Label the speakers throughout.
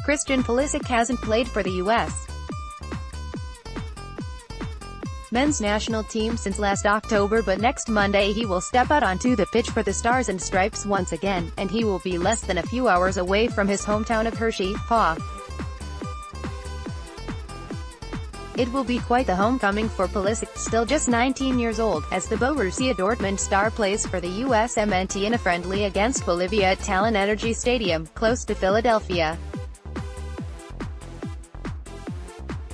Speaker 1: Christian Pulisic hasn't played for the U.S. men's national team since last October, but next Monday he will step out onto the pitch for the Stars and Stripes once again, and he will be less than a few hours away from his hometown of Hershey, PA. It will be quite the homecoming for Pulisic, still just 19 years old, as the Borussia Dortmund star plays for the USMNT in a friendly against Bolivia at Talen Energy Stadium, close to Philadelphia.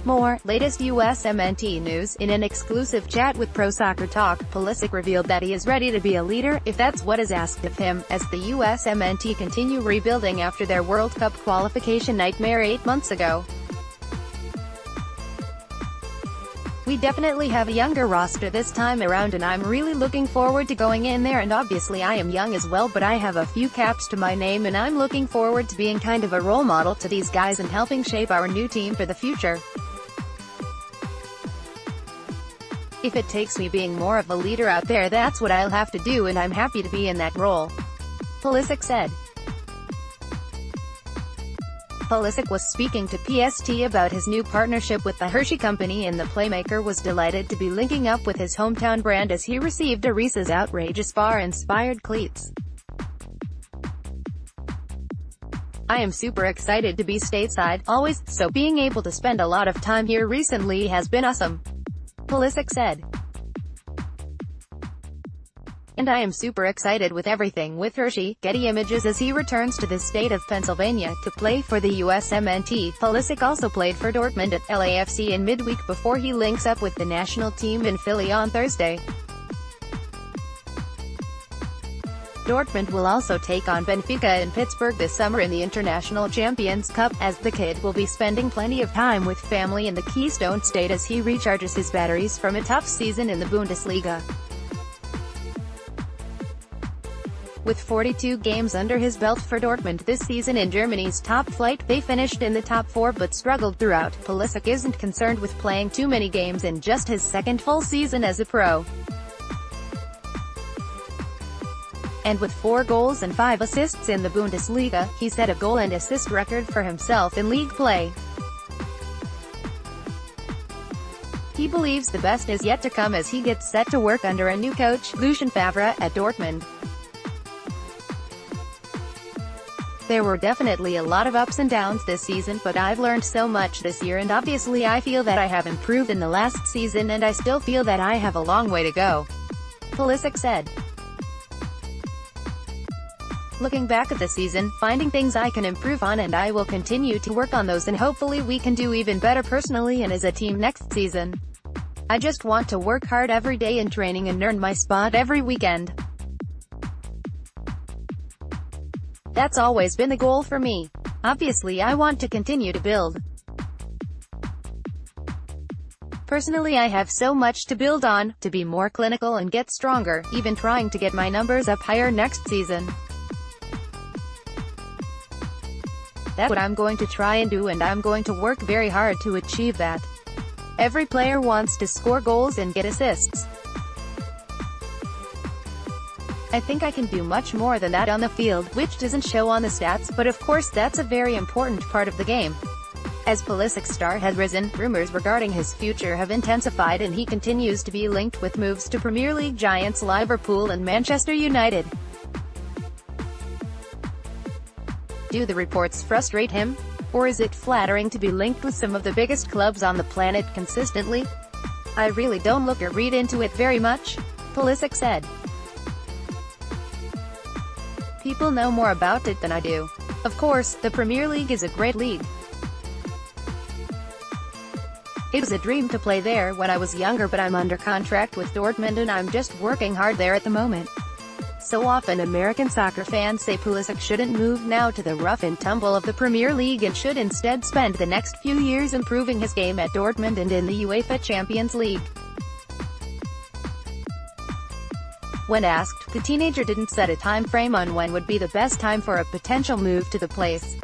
Speaker 1: More latest USMNT news. In an exclusive chat with Pro Soccer Talk, Pulisic revealed that he is ready to be a leader, if that's what is asked of him, as the USMNT continue rebuilding after their World Cup qualification nightmare 8 months ago. We definitely have a younger roster this time around, and I'm really looking forward to going in there, and obviously I am young as well, but I have a few caps to my name, and I'm looking forward to being kind of a role model to these guys and helping shape our new team for the future. If it takes me being more of a leader out there, that's what I'll have to do, and I'm happy to be in that role, Pulisic said. Pulisic was speaking to PST about his new partnership with the Hershey company, and the playmaker was delighted to be linking up with his hometown brand as he received a Reese's outrageous bar-inspired cleats. "I am super excited to be stateside, always, so being able to spend a lot of time here recently has been awesome," Pulisic said. "And I am super excited with everything with Hershey." Getty Images. As he returns to the state of Pennsylvania to play for the USMNT, Pulisic also played for Dortmund at LAFC in midweek before he links up with the national team in Philly on Thursday. Dortmund will also take on Benfica in Pittsburgh this summer in the International Champions Cup, as the kid will be spending plenty of time with family in the Keystone State as he recharges his batteries from a tough season in the Bundesliga. With 42 games under his belt for Dortmund this season in Germany's top flight, they finished in the top 4 but struggled throughout. Pulisic isn't concerned with playing too many games in just his second full season as a pro. And with 4 goals and 5 assists in the Bundesliga, he set a goal and assist record for himself in league play. He believes the best is yet to come as he gets set to work under a new coach, Lucien Favre, at Dortmund. "There were definitely a lot of ups and downs this season, but I've learned so much this year, and obviously I feel that I have improved in the last season, and I still feel that I have a long way to go," Pulisic said. "Looking back at the season, finding things I can improve on, and I will continue to work on those, and hopefully we can do even better personally and as a team next season. I just want to work hard every day in training and earn my spot every weekend. That's always been the goal for me. Obviously I want to continue to build. Personally I have so much to build on, to be more clinical and get stronger, even trying to get my numbers up higher next season. That's what I'm going to try and do, and I'm going to work very hard to achieve that. Every player wants to score goals and get assists. I think I can do much more than that on the field, which doesn't show on the stats, but of course that's a very important part of the game." As Pulisic's star has risen, rumors regarding his future have intensified, and he continues to be linked with moves to Premier League giants Liverpool and Manchester United. Do the reports frustrate him? Or is it flattering to be linked with some of the biggest clubs on the planet consistently? "I really don't look or read into it very much," Pulisic said. "People know more about it than I do. Of course, the Premier League is a great league. It was a dream to play there when I was younger, but I'm under contract with Dortmund and I'm just working hard there at the moment." So often American soccer fans say Pulisic shouldn't move now to the rough and tumble of the Premier League and should instead spend the next few years improving his game at Dortmund and in the UEFA Champions League. When asked, the teenager didn't set a time frame on when would be the best time for a potential move to the place.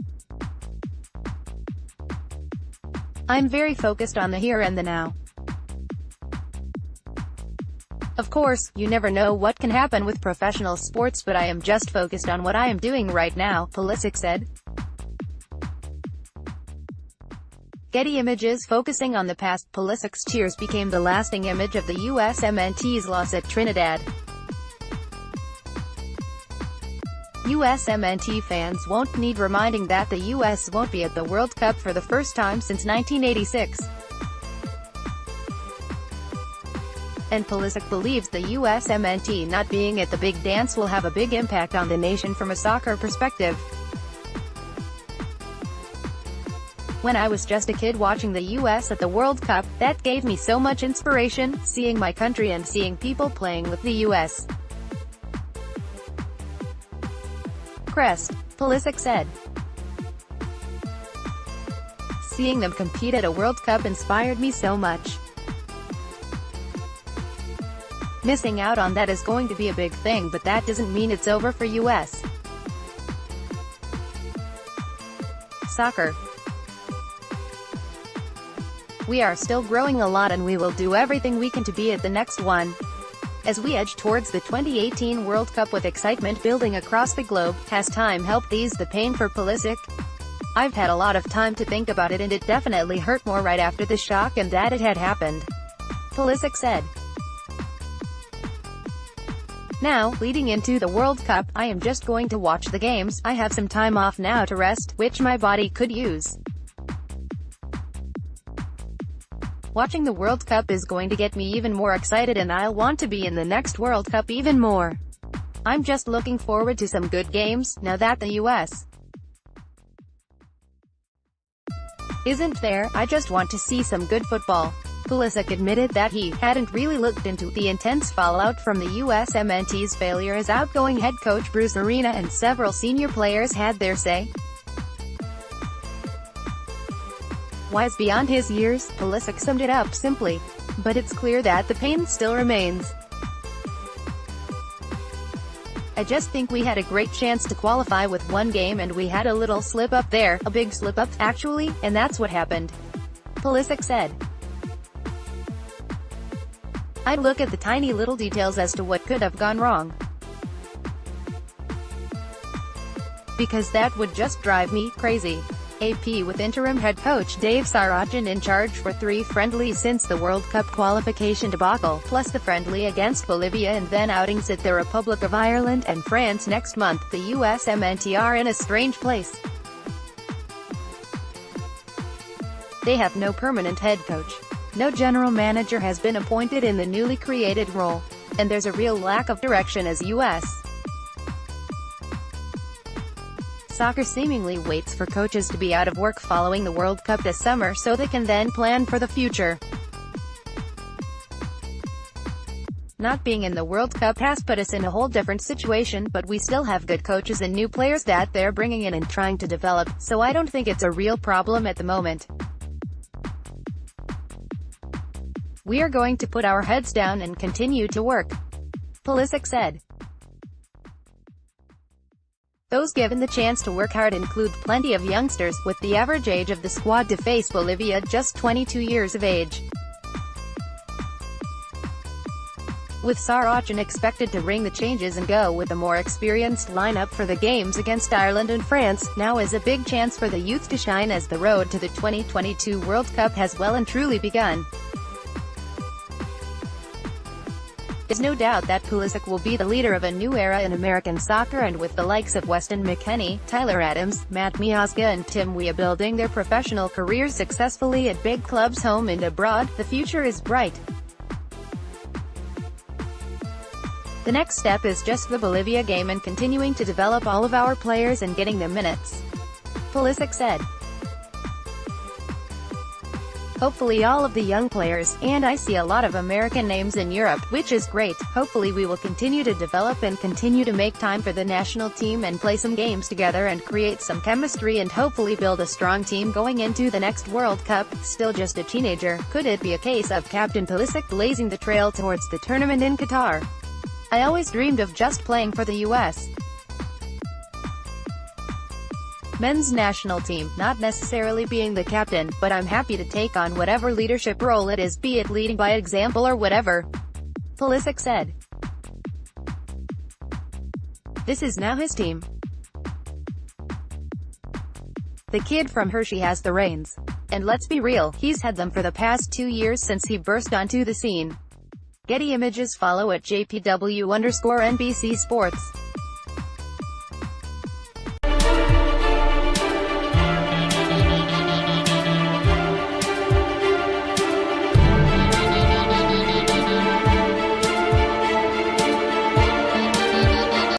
Speaker 1: "I'm very focused on the here and the now. Of course, you never know what can happen with professional sports, but I am just focused on what I am doing right now," Pulisic said. Getty Images focusing on the past. Pulisic's tears became the lasting image of the USMNT's loss at Trinidad. USMNT fans won't need reminding that the US won't be at the World Cup for the first time since 1986. And Pulisic believes the USMNT not being at the big dance will have a big impact on the nation from a soccer perspective. When I was just a kid watching the US at the World Cup, that gave me so much inspiration, seeing my country and seeing people playing with the US. Crest, Pulisic said. Seeing them compete at a World Cup inspired me so much. Missing out on that is going to be a big thing, but that doesn't mean it's over for US soccer. We are still growing a lot and we will do everything we can to be at the next one. As we edge towards the 2018 World Cup with excitement building across the globe, has time helped ease the pain for Pulisic? I've had a lot of time to think about it and it definitely hurt more right after the shock and that it had happened, Pulisic said. Now, leading into the World Cup, I am just going to watch the games. I have some time off now to rest, which my body could use. Watching the World Cup is going to get me even more excited and I'll want to be in the next World Cup even more. I'm just looking forward to some good games, now that the US isn't there. I just want to see some good football. Pulisic admitted that he hadn't really looked into the intense fallout from the USMNT's failure as outgoing head coach Bruce Arena and several senior players had their say. Wise beyond his years, Pulisic summed it up simply. But it's clear that the pain still remains. I just think we had a great chance to qualify with one game and we had a little slip up there, a big slip up, actually, and that's what happened, Pulisic said. I'd look at the tiny little details as to what could have gone wrong, because that would just drive me crazy. AP with interim head coach Dave Sarachan in charge for 3 friendlies since the World Cup qualification debacle, plus the friendly against Bolivia and then outings at the Republic of Ireland and France next month, the USMNT are in a strange place. They have no permanent head coach. No general manager has been appointed in the newly created role. And there's a real lack of direction as US soccer seemingly waits for coaches to be out of work following the World Cup this summer so they can then plan for the future. Not being in the World Cup has put us in a whole different situation, but we still have good coaches and new players that they're bringing in and trying to develop, so I don't think it's a real problem at the moment. We are going to put our heads down and continue to work, Pulisic said. Those given the chance to work hard include plenty of youngsters, with the average age of the squad to face Bolivia just 22 years of age. With Sarachan expected to ring the changes and go with a more experienced lineup for the games against Ireland and France, now is a big chance for the youth to shine as the road to the 2022 World Cup has well and truly begun. There's no doubt that Pulisic will be the leader of a new era in American soccer, and with the likes of Weston McKennie, Tyler Adams, Matt Miazga and Tim Weah building their professional careers successfully at big clubs home and abroad, the future is bright. The next step is just the Bolivia game and continuing to develop all of our players and getting them minutes, Pulisic said. Hopefully all of the young players, and I see a lot of American names in Europe, which is great. Hopefully we will continue to develop and continue to make time for the national team and play some games together and create some chemistry and hopefully build a strong team going into the next World Cup. Still just a teenager, could it be a case of Captain Pulisic blazing the trail towards the tournament in Qatar? I always dreamed of just playing for the US men's national team, not necessarily being the captain, but I'm happy to take on whatever leadership role it is, be it leading by example or whatever, Pulisic said. This is now his team. The kid from Hershey has the reins. And let's be real, he's had them for the past 2 years since he burst onto the scene. Getty Images. Follow at JPW_NBC Sports.